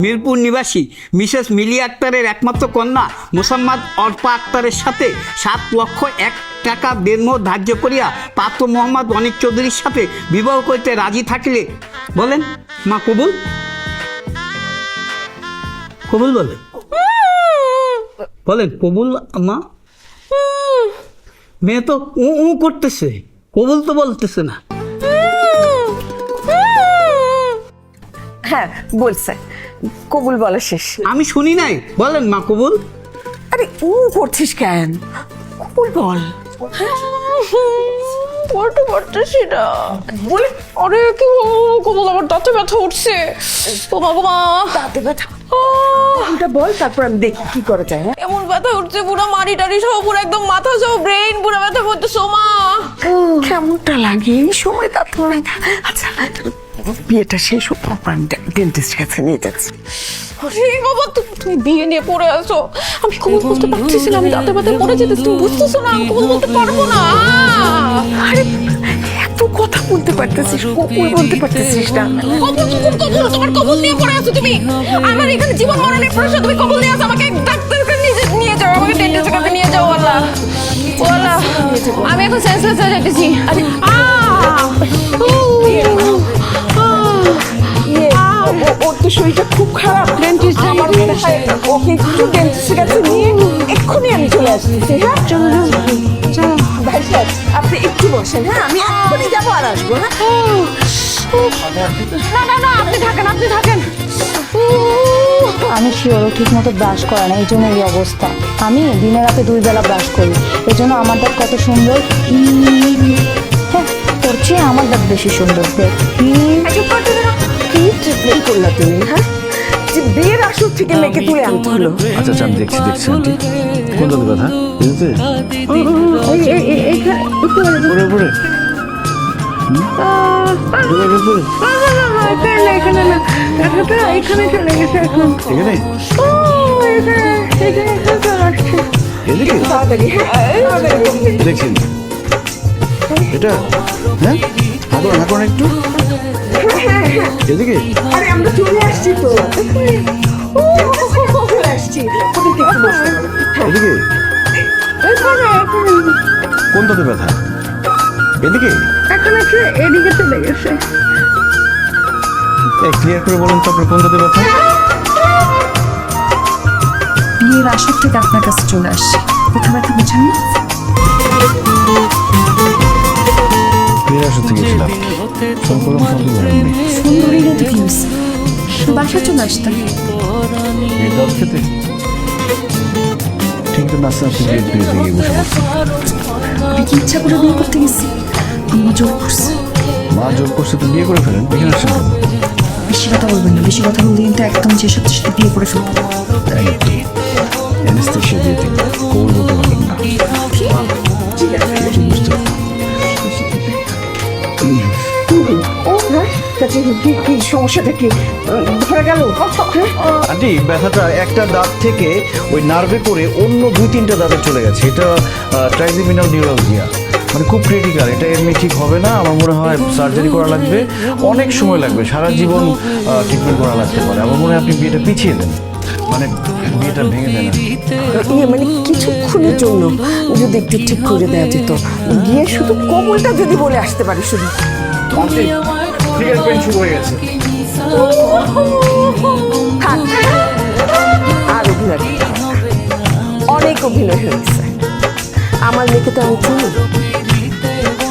মিরপুর নিবাসী মিসেস মিলি আক্তারের একমাত্র কন্যা মোসাম্মদ অর্পা আক্তারের সাথে 7,01,000 দেনমোহ ধার্য করিয়া পাত্র মোহাম্মদ অনিক চৌধুরীর সাথে বিবাহ করিতে রাজি থাকিলে বলেন মা কবুল কবুল বলেন বলেন কবুল মা। মেয়ে তো উ করতেছে, কবুল তো বলতেছে না। হ্যাঁ বলছে, কবুল বলা শেষ। আমি শুনি নাই, বলেন মা কবুল। আরে করছিস কেন, কবুল বল। বলতে পারতেছি না বলে আরে কি কবুল, আমার দাঁতে ব্যথা উঠছে। ও বাবা দাঁতে ব্যথা, ওটা বল, তারপর আমি দেখি কি করা যায়। এমন ব্যথা উঠছে, পুরো মারি টারি সহ পুরো একদম মাথা সহ ব্রেইন পুরো ব্যথা করতেছে মা। কেমনটা লাগে এই সময় দাঁত ব্যথা? আচ্ছা বিয়েটা শেষ হোক, আমি ডেন্টিস্ট কাছে নিয়ে যাচ্ছি। আরে বাবা তুমি বিয়ে নিয়ে পড়ে আছো, আমি কবুল বলতে পারতেছি না, আমি দাঁতে ব্যথা পড়ে যেতেছি, তুমি বুঝতেছো না আমি কবুল বলতে পারবো না। আরে এত কথা বলতে পারতেছিস, কবুল বলতে পারতেছিস না। কবুল কবুল তোমার কবুল নিয়ে পড়ে আছো তুমি, আমার এখানে জীবন মরণের প্রশ্ন, তুমি কবুল নিয়ে আসো, আমাকে ডাক্তারের কাছে নিয়ে যাও, আমাকে ডেন্টিস্টের কাছে নিয়ে যাও। আল্লাহ আল্লাহ, আমি এখন সেন্সলেস হয়ে যাইতেছি। ওর তো শরীরটা খুব খারাপ, ডেন্টিস্ট আমার মনে হয় ওকে একটু ডেন্টিস্টের কাছে নিয়ে এক্ষুনি আমি চলে আসতেছি। হ্যাঁ চলো চলো ভাই সাহেব, আপনি একটু বসেন, হ্যাঁ আমি এক্ষুনি যাবো আর আসবো। না না না, আপনি থাকেন আপনি থাকেন। আমি শিওর ঠিক মতো ব্রাশ করে না, এই জন্য এই অবস্থা। আমি দিনে রাতে 2 বেলা ব্রাশ করি, এই জন্য আমার দাঁত কত সুন্দর। হ্যাঁ তোর চেয়ে আমার দাঁত বেশি সুন্দর। কি ট্রিটমেন্ট করলা তুমি? হ্যাঁ যে বিয়ের আসর থেকে মেয়েকে তুলে আনতে হলো। আচ্ছা আচ্ছা আমি দেখছি আন্টি। কোন দাঁতে ব্যথা বুঝতে উপরে উপরে এখানে চলে গেছে এখন। এখানে এদিকে দেখছেন এটা? হ্যাঁ হাঁকুন একটু এদিকে। আরে আমরা চলে আসছি তো, চলে আসছি। এদিকে কোন দাঁতে ব্যথা? এদিকে এখন একটু এদিকে চলে গেছে। ক্লিয়ার করে বলুন তো আপনার কোন দাঁতে ব্যথা? বিয়ের আসর থেকে আপনার কাছে চলে আসছি, কোথা ব্যথা বোঝেন না? বিয়ের আসর থেকে ছিলাম, ফোন করলাম ফোন তো ধরেননি। ফোন ধরে নিতে কি হয়েছে, বাসায় চলে আসতাম। মেয়ের দাঁত খেতে ঠিক তো নাচতে নাচতে বিয়ে দিয়ে গিয়ে বসে পড়ছি। আমি কি ইচ্ছা করে বিয়ে করতে গেছি? আম্মা জোর করছে। মা জোর করছে তো বিয়ে করে ফেলেন, এখানে আসছেন কেন? বেশি কথা বলবেন না, বেশি কথা বললে কিন্তু একদম যে সাথে সাথে বিয়ে করে ফেলবো। অ্যানেস্থেশিয়া দিয়ে দিন, কবুল বলতে পারবেন না। বুঝতে কি সমস্যাটা কি ধরে গেল? আন্টি ব্যথাটা একটা দাঁত থেকে ওই নার্ভে করে অন্য 2-3টা দাঁতে চলে গেছে। এটা ট্রাইজেমিনাল নিউরালজিয়া, মানে খুব ক্রিটিক্যাল। এটা এমনি ঠিক হবে না, আমার মনে হয় সার্জারি করা লাগবে, অনেক সময় লাগবে, সারা জীবন ট্রিটমেন্ট করা লাগতে পারে। আমার মনে হয় আপনি বিয়েটা পিছিয়ে দেন, মানে বিয়েটা ভেঙে দেন। মানে কিছুক্ষণের জন্য যদি একটু ঠিক করে দেওয়া যেত, গিয়ে শুধু কবুলটা যদি বলে আসতে পারি শুধু। শুরু হয়ে গেছে। থাক, আর অভিনয় করতে হবে না। অনেক অভিনয় হয়ে গেছে। আমার মেয়েকে তো আমি চিনি।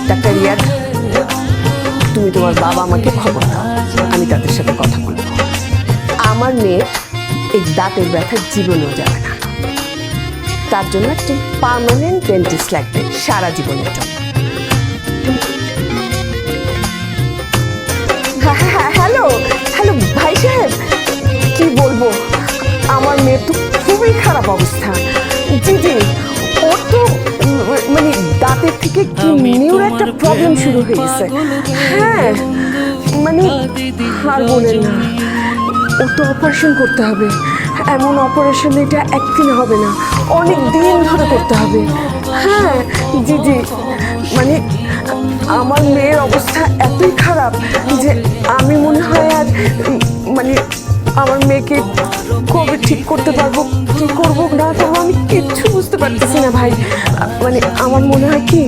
ডাক্তার রিয়াদ, তুমি তোমার বাবা আমাকে খবর দাও, আমি তাদের সাথে কথা বলবো। আমার মেয়ের এই দাঁতের ব্যথা জীবনেও যাবে না, তার জন্য একটা পার্মানেন্ট ডেন্টিস্ট লাগবে সারা জীবনের জন্য। হ্যালো হ্যালো ভাই সাহেব, কি বলবো, আমার মেয়ের তো খুবই খারাপ অবস্থা। জি জি, ওর তো মানে দাঁতের থেকে কি নিউর একটা প্রবলেম শুরু হয়ে গেছে। হ্যাঁ মানে আর বলেন না, ওর তো অপারেশন করতে হবে। এমন অপারেশন এটা একদিনে হবে না, অনেক দিন ধরে করতে হবে। হ্যাঁ জি জি, মানে আমার মেয়ের অবস্থা এতই খারাপ যে আমি মনে হয় আর মানে আমার মেয়েকে কবে ঠিক করতে পারবো, কি করবো না করবো আমি কিচ্ছু বুঝতে পারতেছি না ভাই। মানে আমার মনে হয় কি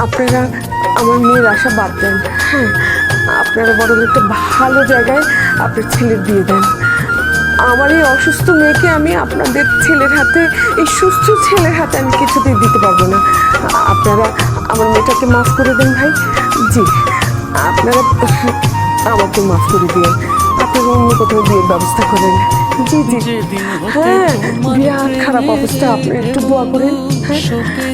আপনারা আমার মেয়ের আশা বাদ দেন। হ্যাঁ, আপনারা বরং একটা ভালো জায়গায় আপনার ছেলের দিয়ে দেন। আমার এই অসুস্থ মেয়েকে আমি আপনাদের ছেলের হাতে, এই সুস্থ ছেলের হাতে আমি কিছুতেই দিতে পারবো না। আপনারা আমার মেয়েটাকে মাফ করে দেন ভাই। জি, আপনারা আমাকে মাফ করে দিন। আপনারা অন্য কোথাও বিয়ের ব্যবস্থা করেন। জি জি, হ্যাঁ, বিরাট খারাপ অবস্থা। আপনি একটু দোয়া করেন। হ্যাঁ,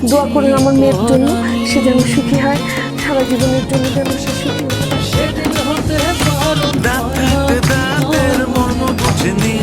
দোয়া করেন আমার মেয়ের জন্য, সে যেন সুখী হয়, সারা জীবনের জন্য যেন সে সুখী হয়। দাঁতের মর্ম বুঝিনি